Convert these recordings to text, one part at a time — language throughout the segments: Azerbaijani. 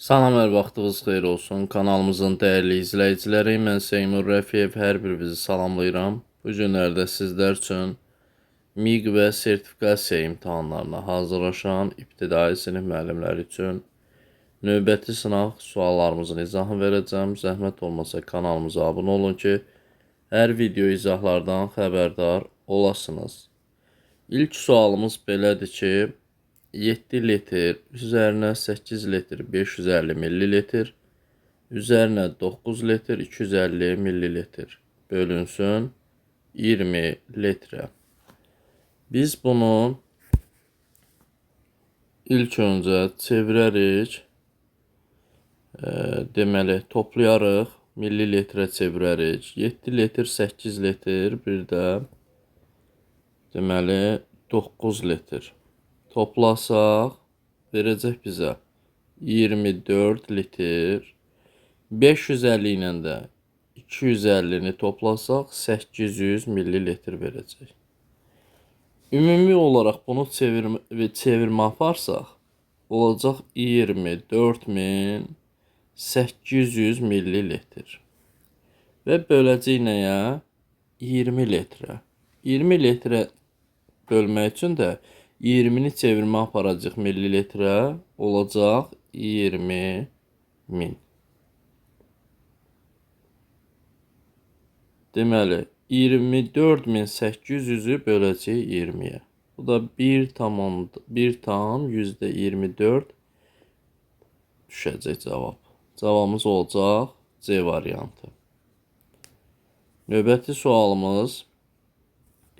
Salam, hər vaxtınız xeyir olsun. Kanalımızın dəyərli izləyiciləri, mən Seymur Rəfiyev, hər birinizi salamlayıram. Bu günlərdə sizlər üçün MİQ və sertifikasiya imtahanlarına hazırlaşan ibtidai sinif müəllimləri üçün növbəti sınaq suallarımızın izahını verəcəm. Zəhmət olmasa kanalımıza abunə olun ki, hər video izahlardan xəbərdar olasınız. İlk sualımız belədir ki, 7 litr, üzərinə 8 litr 550 millilitr, üzərinə 9 litr 250 millilitr bölünsün 20 litrə. Biz bunu ilk öncə çevirərik, deməli toplayarıq, millilitrə çevirərik. 7 litr, 8 litr, bir də deməli 9 litr. Toplasaq, verəcək bizə 24 litr, 550 ilə də 250-ni toplasaq 800 millilitr verəcək. Ümumi olaraq bunu çevirmə aparsaq, olacaq 24800 millilitr. Və böləcək nəyə? 20 litrə. 20 litrə bölmək üçün də 20-ni çevirmə aparacaq millilitrə, olacaq 20.000. Deməli, 24800-ü böləcək 20-yə. Bu da 1,24 düşəcək cavab. Cavabımız olacaq C variantı. Növbəti sualımız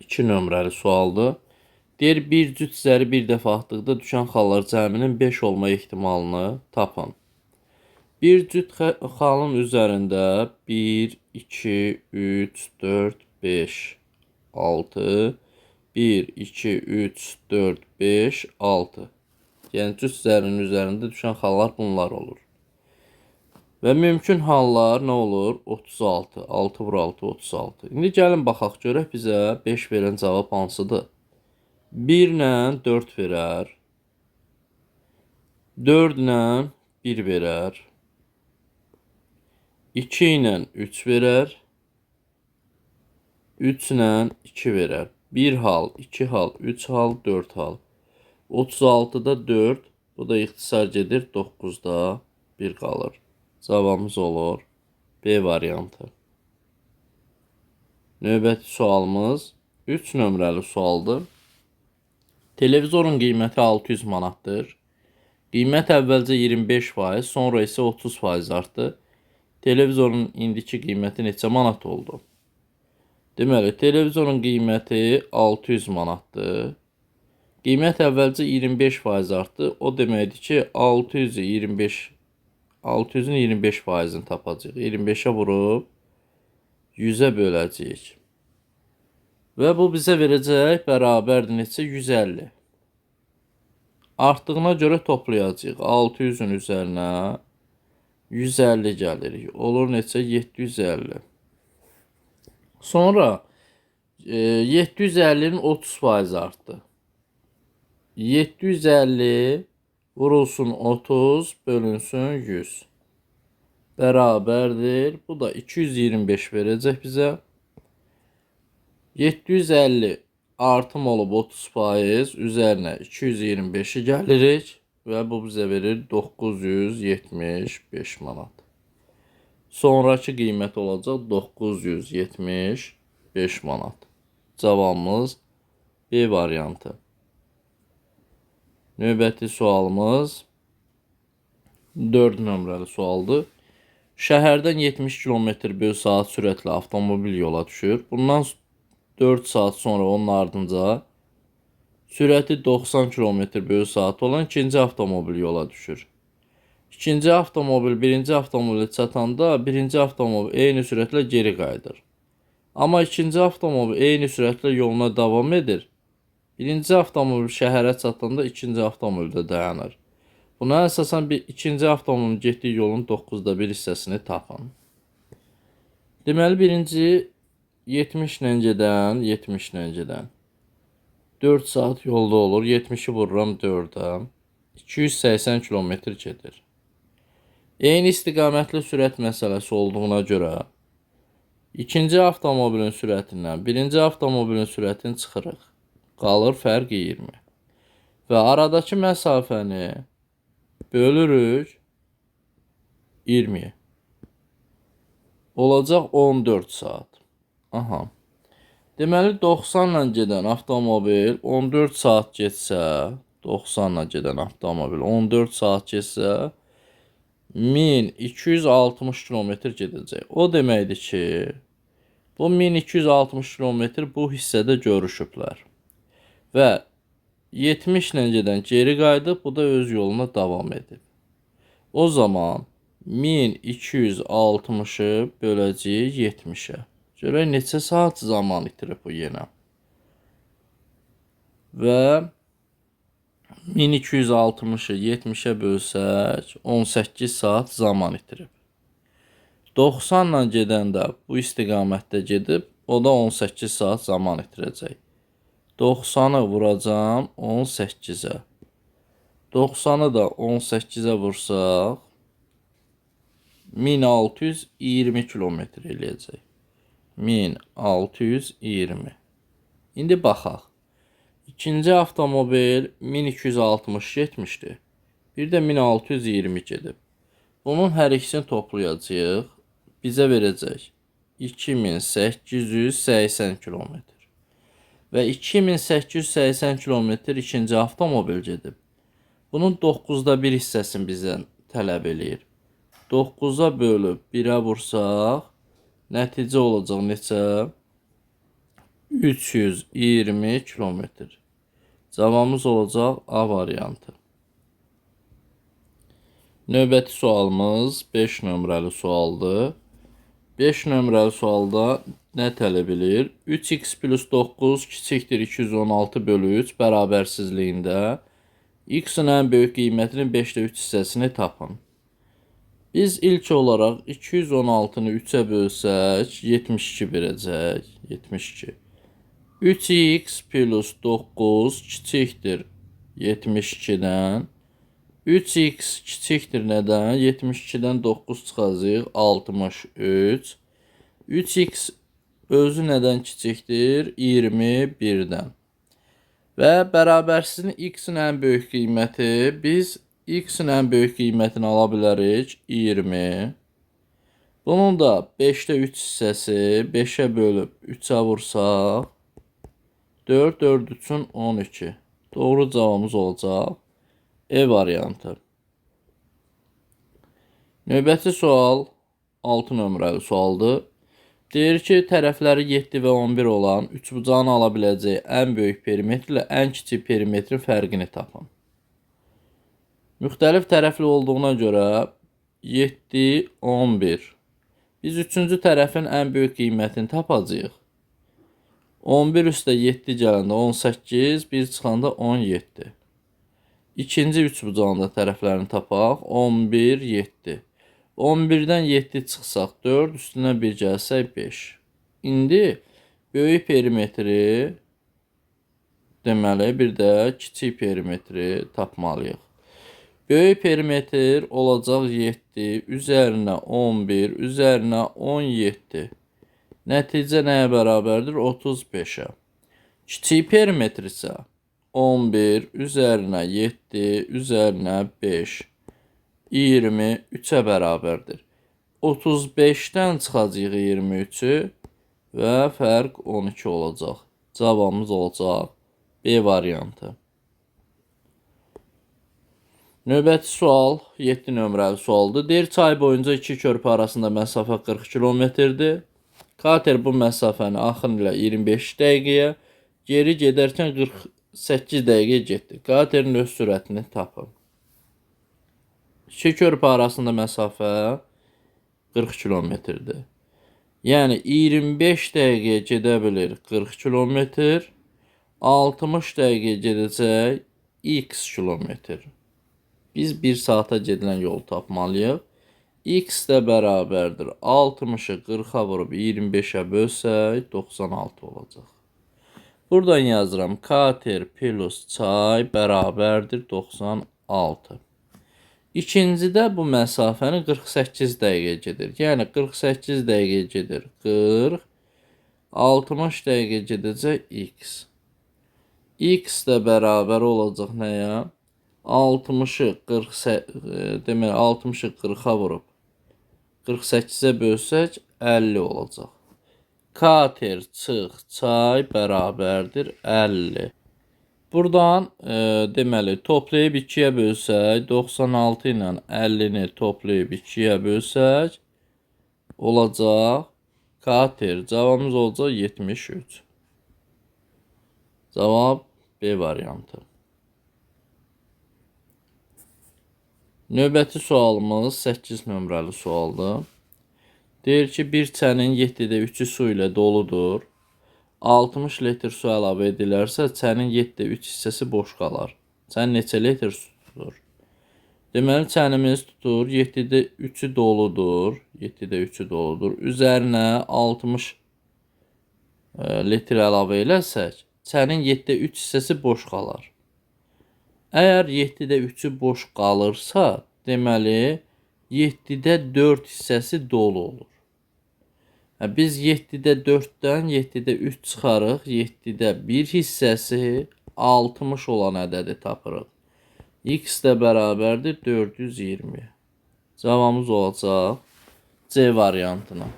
2 nömrəli sualdır. Deyir, bir cüt zəri bir dəfə atdıqda düşən xallar cəminin 5 olma ehtimalını tapın. Bir cüt xalın üzərində 1, 2, 3, 4, 5, 6, 1, 2, 3, 4, 5, 6. Yəni, cüt zərinin üzərində düşən xallar bunlar olur. Və mümkün hallar nə olur? 36. 6 vur 6, 36. İndi gəlin baxaq, görək bizə 5 verən cavab hansıdır? 1 ilə 4 verər. 4 ilə 1 verər. 2 ilə 3 verər. 3 ilə 2 verər. 1 hal, 2 hal, 3 hal, 4 hal. 36-da 4, bu da ixtisar gedir, 9-da 1 qalır. Cavabımız olur B variantı. Növbəti sualımız 3 nömrəli sualdır. Televizorun qiyməti 600 manatdır. Qiymət əvvəlcə 25%, sonra isə 30% artdı. Televizorun indiki qiyməti neçə manat oldu? Deməli, televizorun qiyməti 600 manatdır. Qiymət əvvəlcə 25% artdı. O deməkdir ki, 600-ün 25%-ni tapacaq. 25-ə vurub 100-ə böləcəyik. Və bu bizə verəcək bərabərdir neçə? 150. Artdığına görə toplayacaq. 600-ün üzərinə 150 gəlirik. Olur neçə? 750. Sonra 750-nin 30% artdı. 750 vurulsun 30 bölünsün 100. Bərabərdir. Bu da 225 verəcək bizə. 750 artım olub 30%, üzərinə 225-i gəlirik və bu bizə verir 975 manat. Sonraki qiymət olacaq 975 manat. Cavabımız B variantı. Növbəti sualımız 4 nömrəli sualdır. Şəhərdən 70 km/saat sürətlə avtomobil yola düşür. Bundan 4 saat sonra onun ardınca sürəti 90 km/saat olan ikinci avtomobil yola düşür. İkinci avtomobil birinci avtomobilə çatanda birinci avtomobil eyni sürətlə geri qayıdır. Amma ikinci avtomobil eyni sürətlə yoluna davam edir. Birinci avtomobil şəhərə çatanda ikinci avtomobil də dayanır. Buna əsasən ikinci avtomobilin getdiyi yolun 9'da 1 hissəsini tapın. Deməli, birinci 70 ilə gedən, 70 ilə gedən. 4 saat yolda olur. 70'i vururam 4'ə. 280 kilometr gedir. Eyni istiqamətli sürət məsələsi olduğuna görə ikinci avtomobilin sürətindən birinci avtomobilin sürətini çıxırıq. Qalır fərq 20. Və aradakı məsafəni bölürük 20'ye. Olacaq 14 saat. Aha. Deməli 90 ilə gedən avtomobil 14 saat getsə, 90 ilə gedən avtomobil 14 saat getsə 1260 kilometr gedəcək. O deməkdir ki, bu 1260 kilometr bu hissədə görüşüblər. Və 70 ilə gedən geri qayıdıb, bu da öz yoluna davam edib. O zaman 1260'ı böləcəyik 70'ə. Görək neçə saat zaman itirib bu yenə. Və 1260'ı 70'ə bölsək 18 saat zaman itirib. 90 ilə gedən də bu istiqamətdə gedib, o da 18 saat zaman itirəcək. 90'ı vuracam 18'ə. 90'ı da 18'ə vursaq 1620 kilometr eləyəcək. 1620. İndi baxaq. İkinci avtomobil 1260 getmişdi. Bir də 1620 gedib. Bunun hər ikisini toplayacağıq. Bizə verəcək 2880 kilometr. Və 2880 kilometr ikinci avtomobil gedib. Bunun 9'da 1 hissəsini bizdən tələb eləyir. 9'a bölüb 1'ə vursaq, nəticə olacaq neçə? 320 kilometr. Cavabımız olacaq A variantı. Növbəti sualımız 5 nömrəli sualdır. 5 nömrəli sualda nə tələb edir? 3x plus 9 kiçikdir 216 bölü 3 bərabərsizliyində x-in ən böyük qiymətinin 5'də 3 hissəsini tapın. Biz ilk olaraq 216'nı 3'ə bölsək 72 verəcək. 72. 3x plus 9 kiçikdir 72'dən. 3x kiçikdir nədən? 72'dən 9 çıxacaq 63. 3x özü nədən kiçikdir? 21'dən. Və bərabərsizliyin x-in ən böyük qiyməti, biz x-in ən böyük qiymətini ala bilərik 20. Bunun da 5'də 3 hissəsi 5'ə bölüb 3'ə vursaq 4, 4 üçün 12. Doğru cavabımız olacaq E variantı. Növbəti sual 6 nömrəli sualdır. Deyir ki, tərəfləri 7 və 11 olan üçbucağın ala biləcəyi ən böyük perimetr ilə ən kiçik perimetrin fərqini tapın. Müxtəlif tərəfli olduğuna görə 7, 11. Biz üçüncü tərəfin ən böyük qiymətini tapacağıq. 11 üstə 7 gələndə 18, 1 çıxanda 17. İkinci üçbucağında tərəflərini tapaq. 11, 7. 11'dən 7 çıxsaq 4, üstünə 1 gəlsək 5. İndi böyük perimetri, deməli bir də kiçik perimetri tapmalıyıq. Böyük perimetr olacaq 7, üzərinə 11, üzərinə 17. Nəticə nəyə bərabərdir? 35'ə. Kiçik perimetr isə 11, üzərinə 7, üzərinə 5, 23'ə bərabərdir. 35'dən çıxacaq 23'ü və fərq 12 olacaq. Cavabımız olacaq B variantı. Növbəti sual 7 nömrəli sualdır. Deyir, çay boyunca iki körpü arasında məsafə 40 kilometrdir. Kater bu məsafəni axın ilə 25 dəqiqəyə, geri gedərkən 48 dəqiqə getdi. Katerin öz sürətini tapın. İki körpü arasında məsafə 40 kilometrdir. Yəni 25 dəqiqə gedə bilir 40 kilometr, 60 dəqiqə gedəcək x kilometr. Biz 1 saata gedilən yolu tapmalıyıq. X də bərabərdir 60'ı 40'a vurub 25'ə bölsək 96 olacaq. Buradan yazıram. Kater plus çay bərabərdir 96. İkincidə bu məsafəni 48 dəqiqə gedir. Yəni 48 dəqiqə gedir 40, 60 dəqiqə gedəcək x. X də bərabər olacaq nəyə? 60-ı deməli 60-ı 40-a vurub 48-ə bölsək 50 olacaq. Kater çıx çay bərabərdir 50. Buradan deməli toplayıb 2-yə bölsək 96 ilə 50-ni toplayıb 2-yə bölsək olacaq kater. Cavabımız olacaq 73. Cavab B variantı. Növbəti sualımız 8 nömrəli sualdır. Deyir ki, bir çənin 7-də 3-ü su ilə doludur. 60 litr su əlavə edilərsə, çənin 7-də 3 hissəsi boş qalar. Çən neçə litr su tutur? Deməli, çənimiz tutur, 7-də 3-ü doludur. 7-də 3-ü doludur. Üzərinə 60 litr əlavə eləsək, çənin 7-də 3 hissəsi boş qalar. Əgər 7-də 3-ü boş qalırsa, deməli 7-də 4 hissəsi dolu olur. Biz 7-də 4-dən 7-də 3 çıxarıq, 7-də 1 hissəsi 60 olan ədədi tapırıq. X də bərabərdir 420. Cavabımız olacaq C variantına.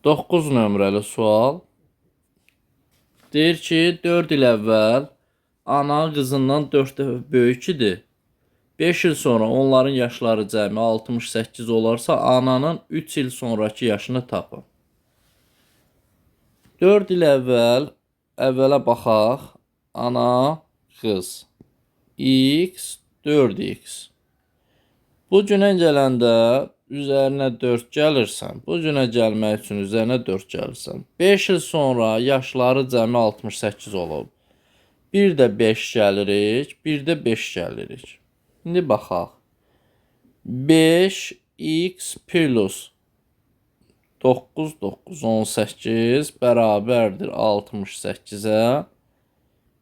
9 nömrəli sual. Deyir ki, 4 il əvvəl ana qızından 4 dəfə böyük idi. 5 il sonra onların yaşları cəmi 68 olarsa, ananın 3 il sonraki yaşını tapın. 4 il əvvələ baxaq. Ana, qız. X, 4x. Bu günə gələndə üzərinə 4 gəlirsən. Bu günə gəlmək üçün üzərinə 4 gəlirsən. 5 il sonra yaşları cəmi 68 olub. Bir də 5 gəlirik, bir də 5 gəlirik. İndi baxaq. 5x plus 9, 9, 18 bərabərdir 68-ə.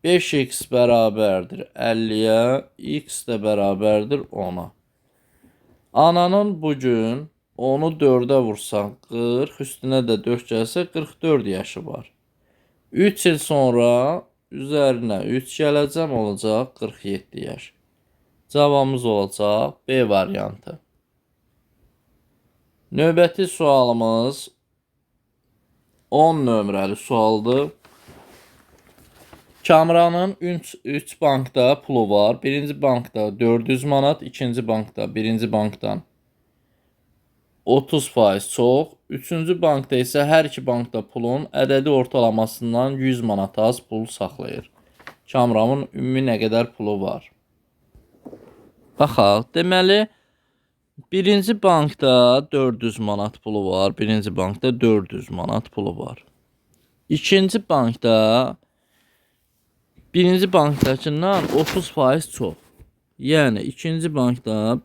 5x bərabərdir 50-yə, x də bərabərdir 10-a. Ananın bugün onu 4-ə vursan 40, üstünə də 4 gəlsə 44 yaşı var. 3 il sonra üzərinə 3 gələcəm, olacaq 47 yaş. Cavabımız olacaq B variantı. Növbəti sualımız 10 nömrəli sualdır. Kamranın 3 bankda pulu var. Birinci bankda 400 manat, ikinci bankda birinci bankdan 30% çox. Üçüncü bankda isə hər iki bankda pulun ədədi ortalamasından 100 manat az pul saxlayır. Kamranın ümumi nə qədər pulu var? Baxaq, deməli, birinci bankda 400 manat pulu var. Birinci bankda 400 manat pulu var. İkinci bankda birinci bankdakından 30% çox. Yəni, ikinci bankda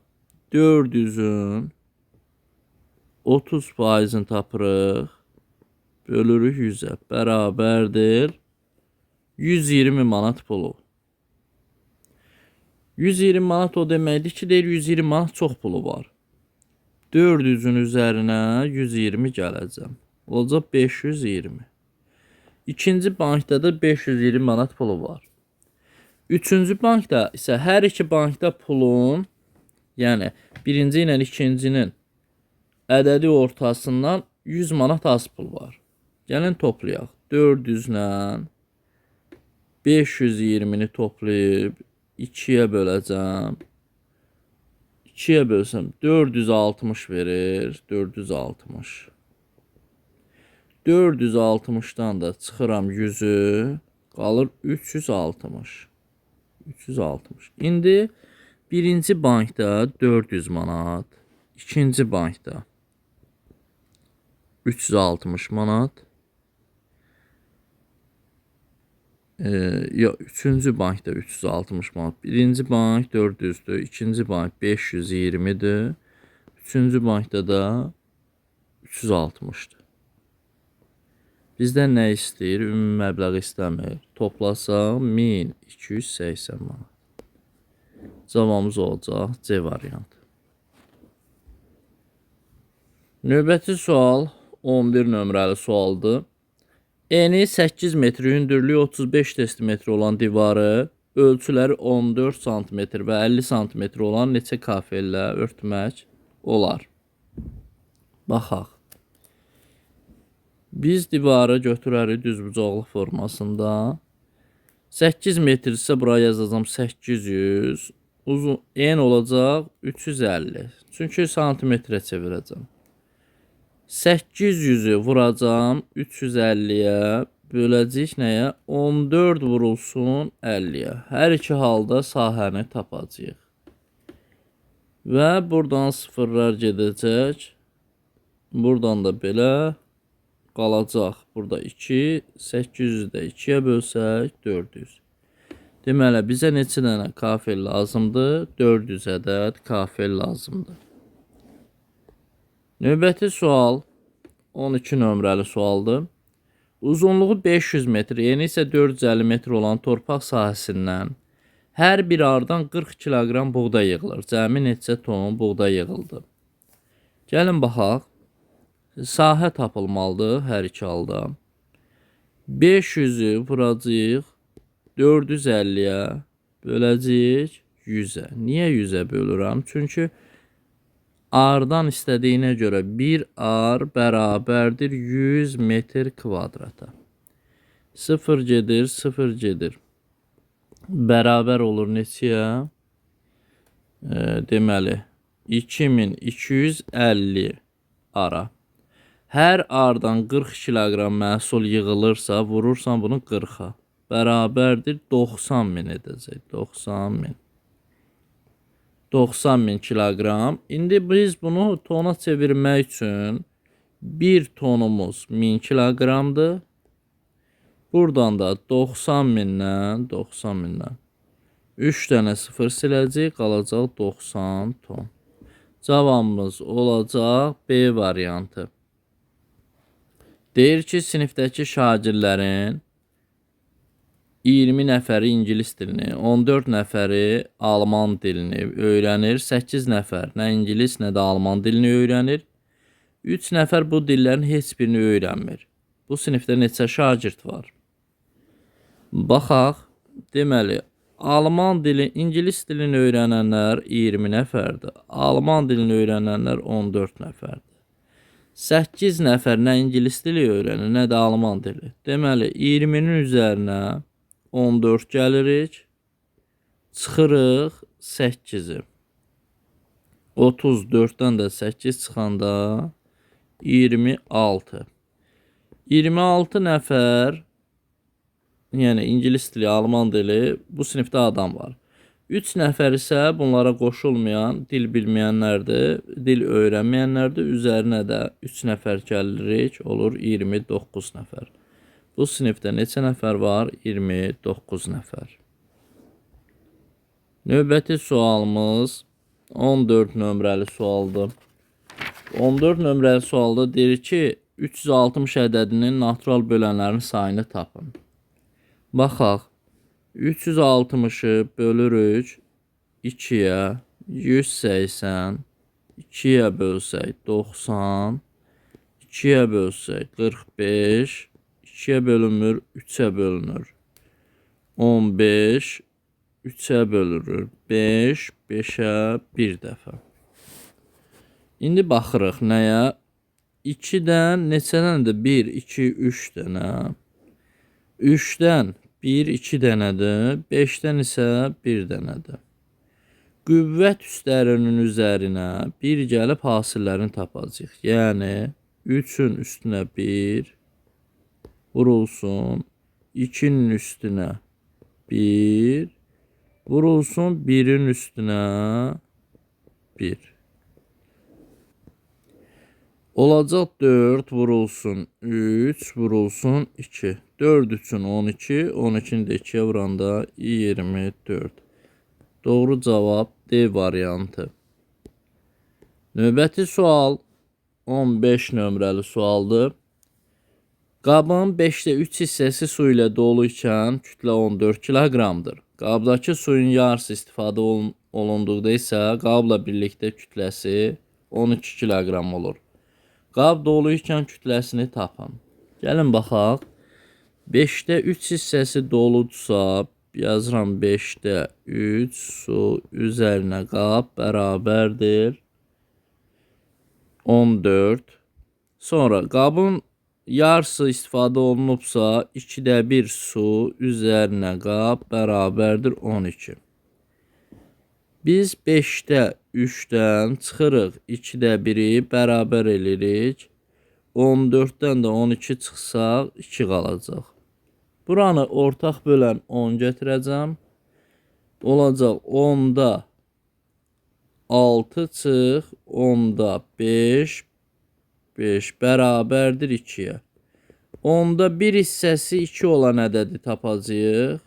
400-ün 30%-ni tapırıq. Bölürük 100-ə. Bərabərdir 120 manat pulu. 120 manat o deməkdir ki, deyir 120 manat çox pulu var. 400-ün üzərinə 120 gələcəm. Olacaq 520. İkinci bankda da 520 manat pulu var. Üçüncü bankda isə hər iki bankda pulun, yəni birinci ilə ikincinin ədədi ortasından 100 manat az pul var. Gəlin toplayaq. 400 ilə 520-ni toplayıb 2-yə böləcəm. 2-yə bölsəm 460 verir. 460. 460-dan da çıxıram 100-ü. Qalır 360. 360. İndi birinci bankda 400 manat. İkinci bankda 360 manat. Üçüncü bankda 360 manat. Birinci bank 400'dür. İkinci bank 520'dir. Üçüncü bankda da 360'dır. Bizdən nə istəyir? Ümumi məbləğ istəmir. Toplasaq 1280 manat. Cavabımız olacaq C variantı. Növbəti sual 11 nömrəli sualdır. Eni 8 metr, hündürlüyü 35 desimetr olan divarı ölçüləri 14 sm və 50 sm olan neçə kafellə örtmək olar? Baxaq. Biz divarı götürərik düzbucaqlı formasında. 8 metr ise buraya yazacağım 800. Uzun en olacaq 350. Çünki santimetrə çevirəcəm. 800'ü vuracağım 350'ye, böləcəyik nəyə? 14 vurulsun 50'ye. Hər iki halda sahəni tapacağıq. Və buradan sıfırlar gedəcək. Buradan da belə qalacaq. Burada 2, 800'ü də 2'yə bölsək 400. Deməli, bizə neçə dənə kafel lazımdır? 400 ədəd kafel lazımdır. Növbəti sual 12 nömrəli sualdır. Uzunluğu 500 metr, eni isə 450 metr olan torpaq sahəsindən hər bir ardan 40 kiloqram buğday yığılır. Cəmi neçə ton buğday yığıldı? Gəlin baxaq. Sahə tapılmalıdır hər iki halda. 500'ü vuracağıq 450'ye, böləcəyik 100'ə. Niyə 100'ə bölürəm? Çünki ardan istədiyinə görə 1 ar bərabərdir 100 metr kvadrata. 0 gedir, 0 gedir. Bərabər olur neçəyə? Deməli, 2250 ara. Hər ardan 40 kiloqram məhsul yığılırsa, vurursan bunu 40'a. Bərabərdir 90.000 edəcək. 90.000. 90.000 kiloqram. İndi biz bunu tona çevirmək üçün 1 tonumuz 1000 kiloqramdır. Buradan da 90.000'dən 3 dənə sıfır siləcək, qalacaq 90 ton. Cavabımız olacaq B variantı. Deyir ki, sinifdəki şagirdlərin 20 nəfəri ingilis dilini, 14 nəfəri alman dilini öyrənir. 8 nəfər nə ingilis, nə də alman dilini öyrənir. 3 nəfər bu dillərin heç birini öyrənmir. Bu sinifdə neçə şagird var? Baxaq. Deməli, alman dili, ingilis dilini öyrənənlər 20 nəfərdir. Alman dilini öyrənənlər 14 nəfərdir. 8 nəfər nə ingilis dili öyrənir, nə də alman dili. Deməli, 20'nin üzərinə 14 gəlirik, çıxırıq 8'i. 34'dən də 8 çıxanda 26. 26 nəfər, yəni ingilis dili, alman dili, bu sinifdə adam var. 3 nəfər isə bunlara qoşulmayan, dil bilməyənlərdir, dil öyrənməyənlərdir. Üzərinə də 3 nəfər gəlirik, olur 29 nəfər. Bu sinifdə neçə nəfər var? 29 nəfər. Növbəti sualımız 14 nömrəli sualdır. 14 nömrəli sualda deyir ki, 360 ədədinin natural bölənlərinin sayını tapın. Baxaq. 360'ı bölürük 2'yə, 180, 2'yə bölsək 90, 2'yə bölsək 45, 2'yə bölünmür, 3'ə bölünür. 15, 3'ə bölünür. 5, 5'ə bir dəfə. İndi baxırıq nəyə? 2'dən neçədən də 1, 2, 3 dənə. 3'dən 1, 2 dənədir. 5'dən isə 1 dənədir. Qüvvət üstlərinin üzərinə 1 gəlib hasillərini tapacaq. Yəni 3'ün üstünə 1 vurulsun, 2'nin üstünə 1 vurulsun, 1'in üstünə 1. Olacaq 4 vurulsun, 3 vurulsun, 2. 4 üçün 12, 12'ni də 2'yə vuranda 24. Doğru cavab D variantı. Növbəti sual 15 nömrəli sualdır. Qabın 5'də 3 hissəsi su ilə dolu ikən kütlə 14 kiloqramdır. Qabdakı suyun yarısı istifadə olunduqda isə qabla birlikdə kütləsi 12 kiloqram olur. Qab dolu ikən kütləsini tapın. Gəlin baxaq. 5'də 3 hissəsi doludursa, yazıram 5'də 3 su üzərinə qab bərabərdir 14. Sonra qabın yarısı istifadə olunubsa, 2'də 1 su üzərinə qab bərabərdir 12. Biz 5'də 3'dən çıxırıq, 2'də 1'i bərabər eləyirik. 14'dən də 12 çıxsaq 2 qalacaq. Buranı ortaq bölən 10 gətirəcəm. Olacaq 10'da 6 çıx, 10'da 5, 5 bərabərdir 2'yə. 10'da 1 hissəsi 2 olan ədədi tapacağıq.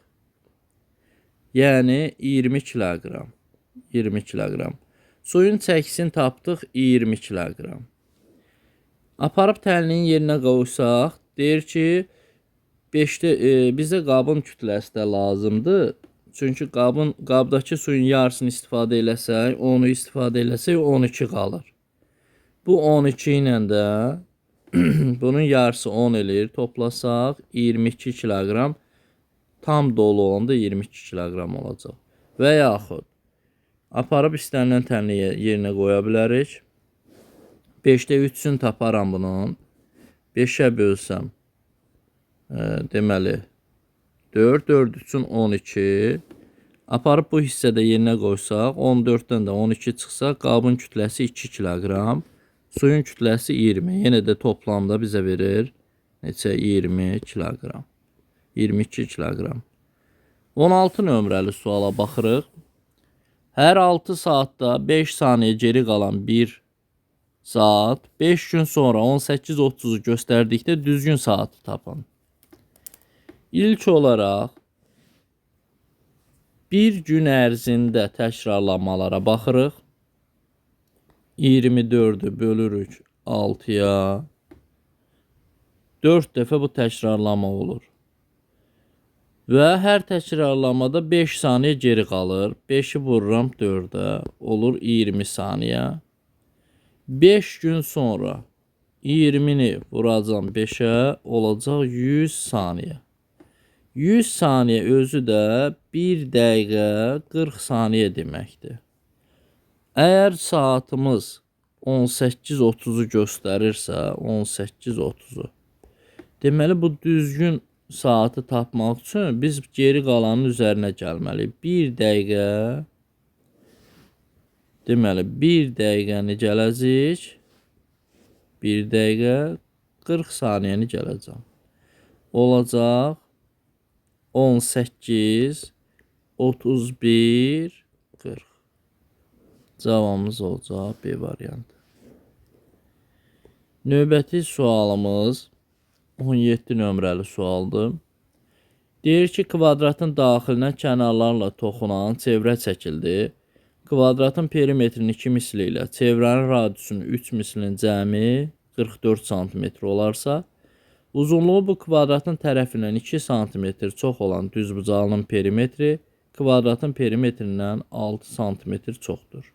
Yəni 20 kiloqram. 20 kiloqram. Suyun çəkisini tapdıq 20 kiloqram. Aparıb təlinin yerinə qoysaq, deyir ki, 5'də bizə qabın kütləsi də lazımdır. Çünki qabdakı suyun yarısını istifadə eləsək, 10'u istifadə eləsək 12 qalır. Bu 12 ilə də bunun yarısı 10 eləyir. Toplasaq 22 kiloqram. Tam dolu olanda 22 kiloqram olacaq. Və yaxud aparıb istənilən təlini yerinə qoya bilərik. 5'də 3'ünü taparam bunun. 5'ə bölsəm, deməli 4, 4 üçün 12. Aparıb bu hissədə yerinə qoysaq, 14'dən də 12 çıxsa, qabın kütləsi 2 kiloqram, suyun kütləsi 20. Yenə də toplamda bizə verir neçə? 20 kiloqram. 22 kiloqram. 16 nömrəli suala baxırıq. Hər 6 saatda 5 saniyə geri qalan bir saat 5 gün sonra 18:30'u göstərdikdə düzgün saatı tapın. İlk olaraq bir gün ərzində təkrarlanmalara baxırıq. 24'ü bölürük 6'ya. 4 dəfə bu təkrarlama olur. Və hər təkrarlamada 5 saniyə geri qalır. 5'i vururam 4'ə, olur 20 saniyə. 5 gün sonra 20'ni vuracam 5'ə, olacaq 100 saniyə. 100 saniyə özü də 1 dəqiqə 40 saniyə deməkdir. Əgər saatımız 18:30'u göstərirsə, 18:30'u, deməli bu düzgün saatı tapmaq üçün biz geri qalanın üzərinə gəlməliyik. 1 dəqiqə, deməli 1 dəqiqəni gələcək, 1 dəqiqə 40 saniyəni gələcəm. Olacaq 18, 31, 40. Cavabımız olacaq B variantı. Növbəti sualımız 17 nömrəli sualdır. Deyir ki, kvadratın daxilinə kənarlarla toxunan çevrə çəkildi. Kvadratın perimetrinin 2 misli ilə çevrənin radiusunun 3 mislinin cəmi 44 cm olarsa, uzunluğu bu kvadratın tərəfindən 2 cm çox olan düzbucağının perimetri kvadratın perimetrindən 6 cm çoxdur.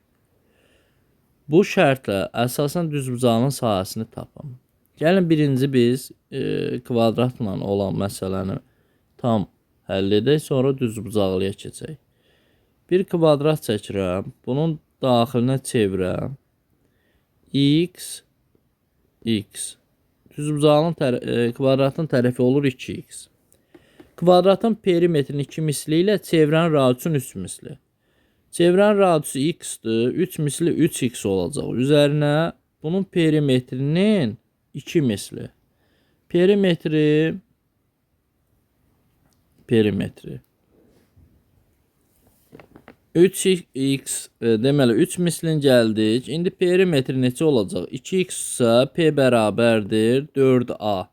Bu şərtlə əsasən düzbucağının sahəsini tapın. Gəlin birinci biz kvadratla olan məsələni tam həll edək, sonra düzbucaqlıya keçək. Bir kvadrat çəkirəm, bunun daxilinə çevirəm. X, X. Düzbucağının kvadratın tərəfi olur 2x. Kvadratın perimetrinin 2 misli ilə çevrənin radiusunun 3 misli. Çevrənin radiusu x-dır, 3 misli 3x olacaq. Üzərinə bunun perimetrinin 2 misli. Perimetri 3x, deməli 3 mislin gəldik. İndi perimetri neçə olacaq? 2x isə p bərabərdir 4a.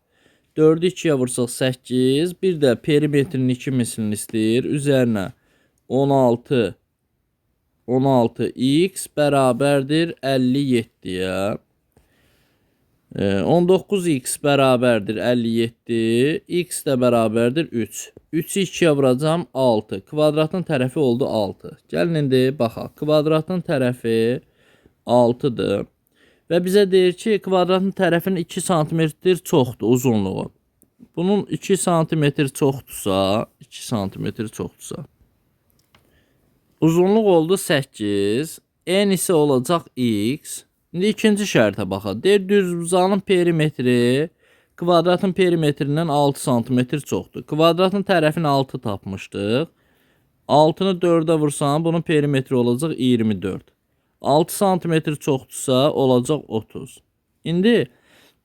4'ü 2'ye vursaq 8. Bir də perimetrinin 2 mislini istəyir. Üzərinə 16x bərabərdir 57'yə. 19x bərabərdir 57, x də bərabərdir 3. 3-ü 2-yə vuracam 6. Kvadratın tərəfi oldu 6. Gəlin indi baxaq. Kvadratın tərəfi 6-dır. Və bizə deyir ki, kvadratın tərəfinin 2 sm çoxdur uzunluğu. Bunun 2 sm çoxdursa, 2 sm çoxdursa, uzunluq oldu 8, n isə olacaq x. İndi ikinci şərtə baxaq. Deyir, düzbucağının perimetri kvadratın perimetrindən 6 sm çoxdur. Kvadratın tərəfini 6 tapmışdıq. 6-nı 4-ə vursam, bunun perimetri olacaq 24. 6 sm çoxdursa, olacaq 30. İndi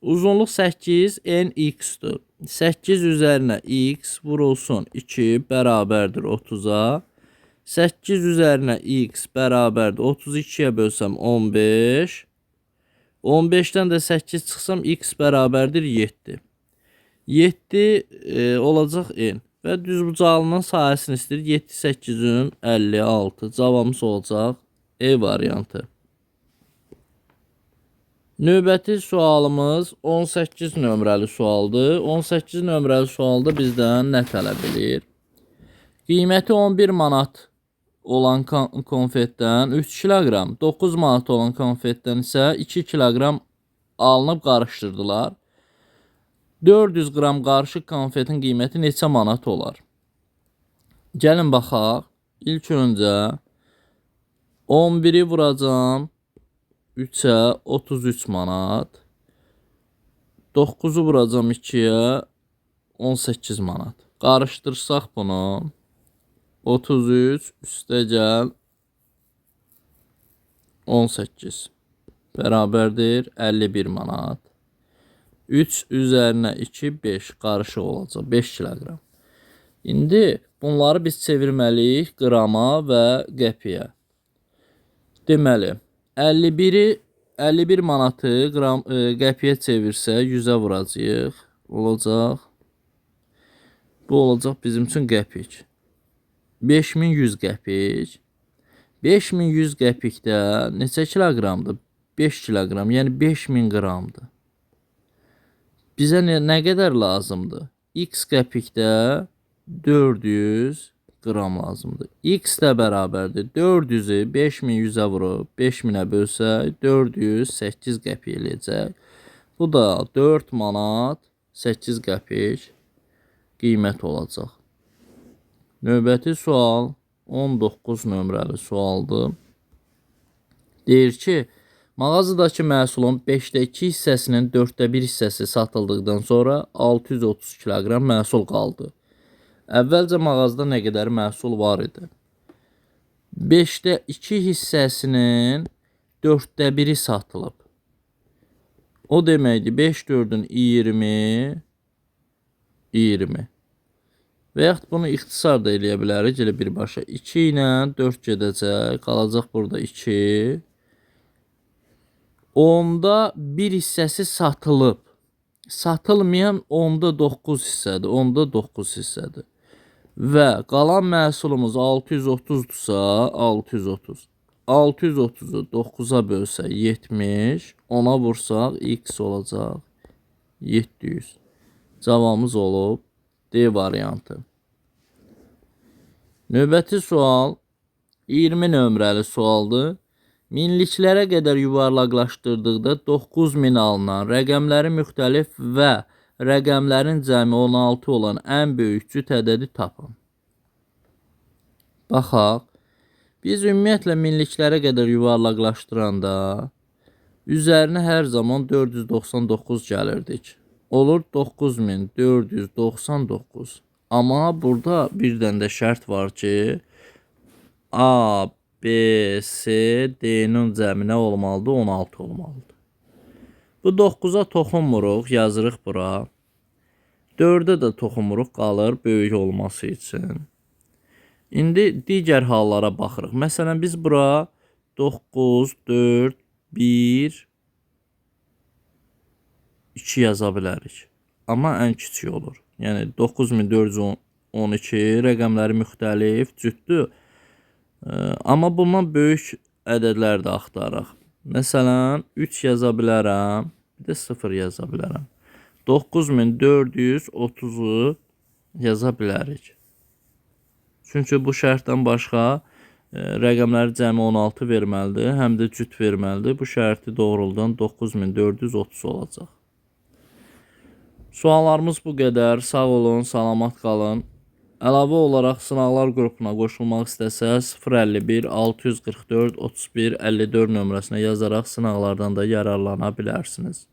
uzunluq 8, n x-dur. 8 üzərinə x vurulsun 2 bərabərdir 30-a. 8 üzərinə x bərabərdir 32-yə bölsəm 15. 15-dən də 8 çıxsam x bərabərdir 7. 7 olacaq n. Və düzbucaqlının sahəsini istəyir. 7, 8-ün 56. Cavabımız olacaq E variantı. Növbəti sualımız 18 nömrəli sualdır. 18 nömrəli sualda bizdən nə tələb edir? Qiyməti 11 manat olan konfetdən 3 kiloqram, 9 manat olan konfetdən isə 2 kiloqram alınıb qarışdırdılar. 400 qram qarışıq konfetin qiyməti neçə manat olar? Gəlin baxaq. İlk öncə 11-i vuracam 3-ə 33 manat. 9-u vuracam 2-yə 18 manat. Qarışdırsaq bunu 33 üstə gəl 18 bərabərdir 51 manat. 3 üzərinə 2 5 qarışıq olacaq 5 kiloqram. İndi bunları biz çevirməliyik qrama və qəpiyə. Deməli 51 manatı qəpiyə çevirsə 100-ə vuracağıq. Olacaq. Bu olacaq bizim üçün qəpik. 5100 qəpik. 5100 qəpikdə neçə kiloqramdır? 5 kiloqram, yəni 5000 qramdır. Bizə nə qədər lazımdır? X qəpikdə 400 qram lazımdır. X də bərabərdir. 400-ü 5100-ə vurub 5000-ə bölsək 408 qəpik eləyəcək. Bu da 4 manat 8 qəpik qiymət olacaq. Növbəti sual 19 nömrəli sualdır. Deyir ki, mağazadakı məhsulun 5də 2 hissəsinin 4də 1 hissəsi satıldıqdan sonra 630 kiloqram məhsul qaldı. Əvvəlcə mağazada nə qədər məhsul var idi? 5də 2 hissəsinin 4də 1-i satılıb. O deməkdir 5 4-ün 20 20. Və yaxud bunu ixtisar da eləyə bilərik. Elə birbaşa 2 ilə 4 gedəcək. Qalacaq burada 2. Onda 1 hissəsi satılıb. Satılmayan onda 9 hissədir. Onda 9 hissədir. Və qalan məhsulumuz 630-dursa 630. 630-u 9-a bölsək 70. Ona vursaq x olacaq 700. Cavabımız olub D variantı. Növbəti sual 20 nömrəli sualdır. Minliklərə qədər yuvarlaqlaşdırdıqda 9000 alınan rəqəmləri müxtəlif və rəqəmlərin cəmi 16 olan ən böyük cüt ədədi tapın. Baxaq. Biz ümumiyyətlə minliklərə qədər yuvarlaqlaşdıranda üzərinə hər zaman 499 gəlirdik. Olur 9499. Amma burada bir dənə də şərt var ki, A, B, C, D-nin cəmi nə olmalıdır? 16 olmalıdır. Bu 9-a toxunmuruq, yazırıq bura. 4-ə də toxunmuruq, qalır böyük olması üçün. İndi digər hallara baxırıq. Məsələn, biz bura 9, 4, 1, 2 yaza bilərik. Amma ən kiçik olur. Yəni 9412 rəqəmləri müxtəlif, cütdür. Amma bundan böyük ədədlər də axtaraq. Məsələn, 3 yaza bilərəm. Bir də 0 yaza bilərəm. 9430-u yaza bilərik. Çünki bu şərtdən başqa rəqəmləri cəmi 16 verməlidir, həm də cüt verməlidir. Bu şərti doğruldan 9430 olacaq. Suallarımız bu qədər. Sağ olun, salamat qalın. Əlavə olaraq sınaqlar qrupuna qoşulmaq istəsəz 051 644 31 54 nömrəsinə yazaraq sınaqlardan da yararlana bilərsiniz.